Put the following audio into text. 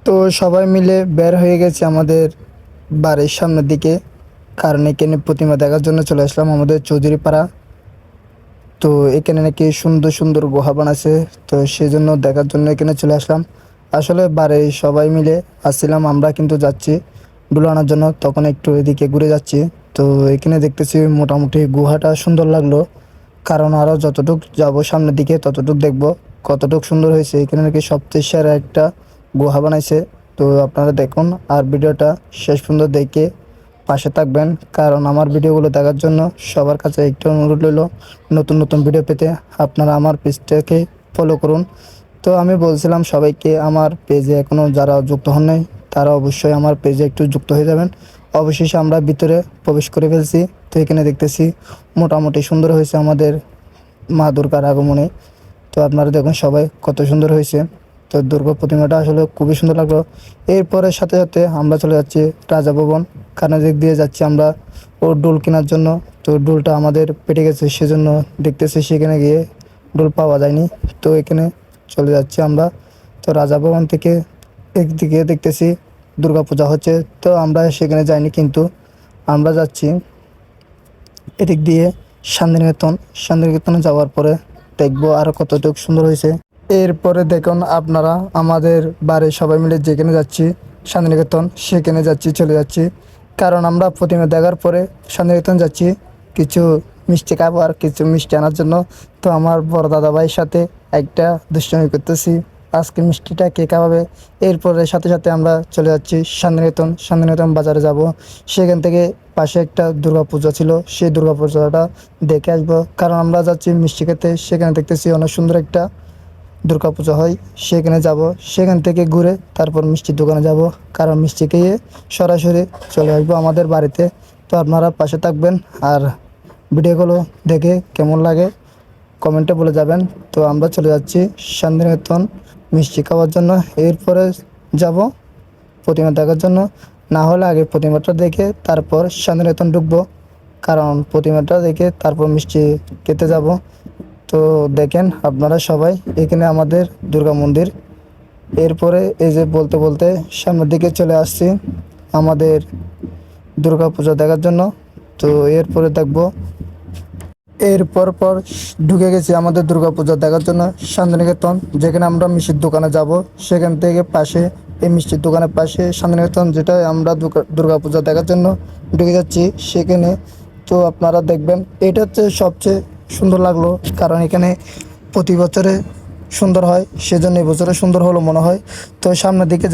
তো সবাই মিলে বের হয়ে গেছে আমাদের বাড়ির সামনের দিকে, কারণ এখানে প্রতিমা দেখার জন্য চলে আসলাম আমাদের চৌধুরী পাড়া। তো এখানে নাকি সুন্দর সুন্দর গুহা বানাচ্ছে, তো সেই জন্য দেখার জন্য এখানে চলে আসলাম। আসলে বাড়ির সবাই মিলে আসছিলাম, আমরা কিন্তু যাচ্ছি ডুল আনার জন্য, তখন একটু এদিকে ঘুরে যাচ্ছি। তো এখানে দেখতেছি মোটামুটি গুহাটা সুন্দর লাগলো, কারণ আরও যতটুক যাব সামনের দিকে ততটুক দেখব কতটুক সুন্দর হয়েছে। এখানে নাকি সবচেয়ে সেরা একটা গুহা বানাইছে। তো আপনারা দেখুন আর ভিডিওটা শেষ পর্যন্ত দেখে পাশে থাকবেন, কারণ আমার ভিডিওগুলো দেখার জন্য সবার কাছে একটু অনুরোধ রইল, নতুন নতুন ভিডিও পেতে আপনারা আমার পেজটাকে ফলো করুন। তো আমি বলছিলাম সবাইকে, আমার পেজে এখনও যারা যুক্ত হন নাই তারা অবশ্যই আমার পেজে একটু যুক্ত হয়ে যাবেন। অবশেষে আমরা ভিতরে প্রবেশ করে ফেলছি। তো এখানে দেখতেছি মোটামুটি সুন্দর হয়েছে আমাদের মা দুর্গার আগমনে। তো আপনারা দেখুন সবাই কত সুন্দর হয়েছে। তো দুর্গা প্রতিমাটা আসলে খুবই সুন্দর লাগলো। এরপরে সাথে সাথে আমরা চলে যাচ্ছি রাজা ভবন, কারণ দিক দিয়ে যাচ্ছি আমরা ও ডোল কেনার জন্য। তো ডোলটা আমাদের পেটে গেছে, সেজন্য দেখতেছি সেখানে গিয়ে ডোল পাওয়া যায়নি। তো এখানে চলে যাচ্ছি আমরা। তো রাজা ভবন থেকে একদিকে দেখতেছি দুর্গা পূজা হচ্ছে, তো আমরা সেখানে যাইনি, কিন্তু আমরা যাচ্ছি এদিক দিয়ে শান্তিনিকেতন। শান্তিনিকেতনে যাওয়ার পরে দেখবো আরও কতটুকু সুন্দর হয়েছে। এরপরে দেখুন আপনারা, আমাদের বাড়ির সবাই মিলে যেখানে যাচ্ছি শান্তিনিকেতন, সেখানে যাচ্ছি চলে যাচ্ছি, কারণ আমরা প্রতিমা দেখার পরে শান্তিনিকেতন যাচ্ছি কিছু মিষ্টি খাবো আর কিছু মিষ্টি আনার জন্য। তো আমার বড় দাদা ভাইয়ের সাথে একটা দুষ্টামি করতেছি, আজকে মিষ্টিটা কে খাওয়াবে। এরপরে সাথে সাথে আমরা চলে যাচ্ছি শান্তিনিকেতন। শান্তিনিকেতন বাজারে যাব, সেখান থেকে পাশে একটা দুর্গাপূজা ছিল, সেই দুর্গাপূজাটা দেখে আসবো, কারণ আমরা যাচ্ছি মিষ্টি খেতে। সেখানে দেখতেছি অনেক সুন্দর একটা দুর্গাপূজা হয়, সেখানে যাব। সেখান থেকে ঘুরে তারপর মিষ্টির দোকানে যাব, কারণ মিষ্টি খেয়ে সরাসরি চলে আসবো আমাদের বাড়িতে। তো আপনারা পাশে থাকবেন আর ভিডিওগুলো দেখে কেমন লাগে কমেন্টে বলে যাবেন। তো আমরা চলে যাচ্ছি শান্তিনিকেতন মিষ্টি খাওয়ার জন্য, এরপরে যাব প্রতিমা দেখার জন্য। না হলে আগে প্রতিমাটা দেখে তারপর শান্তিনিকেতন ঢুকবো, কারণ প্রতিমাটা দেখে তারপর মিষ্টি খেতে যাব। তো দেখেন আপনারা সবাই, এখানে আমাদের দুর্গা মন্দির। এরপরে এই যে বলতে বলতে সামনের দিকে চলে আসছি আমাদের দুর্গা পূজা দেখার জন্য। তো এরপরে দেখব, পর ঢুকে গেছি আমাদের দুর্গা পূজা দেখার জন্য শান্তিনিকেতন, যেখানে আমরা মিষ্টির দোকানে যাব। সেখান থেকে পাশে এই মিষ্টির দোকানের পাশে শান্তিনিকেতন, যেটা আমরা দুর্গা পূজা দেখার জন্য ঢুকে যাচ্ছি সেখানে। তো আপনারা দেখবেন, এটা হচ্ছে সবচেয়ে সুন্দর লাগলো, কারণ এখানে প্রতি বছরে সুন্দর হয়, সেজন্য এবছরে সুন্দর হলো মনে হয়। তো সামনের দিকে